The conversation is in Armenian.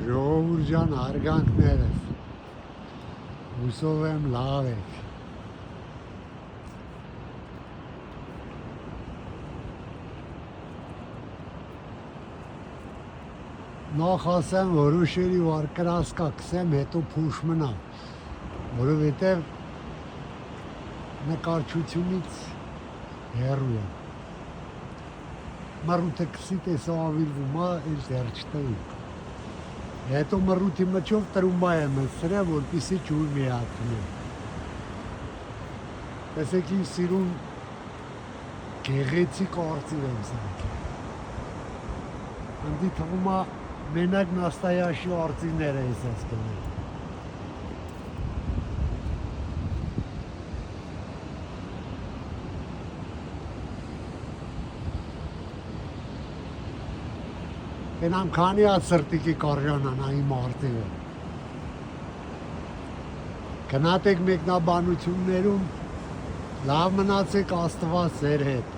Ժողովուրդ ջան, հարգանքներս, հուսով եմ լավ եք։ Նախ ասեմ, որ ուշերի վար կրասկա կսեմ, հետո փուշ մնա, որովհետև նկարչությունից հեռու եմ։ Մռութը կսի տեսա ավիրվում, էլ դեռ չտվի։ Հետո մռութի մճով տրումբա եմ սրել, որպեսզի ջուր միացնեմ։ Տեսեք ինչ սիրուն գեղեցիկ արծիվ եմ սարքել։ Անդի թվում է մենակ նաստայաշի արծիվները ես ասկել։ Գնամ քանի հատ սրտիկի կարժանան այն արծիվը։ Գնացեք մեկնաբանություններում, լավ մնացեք, Աստված ձեր հետ։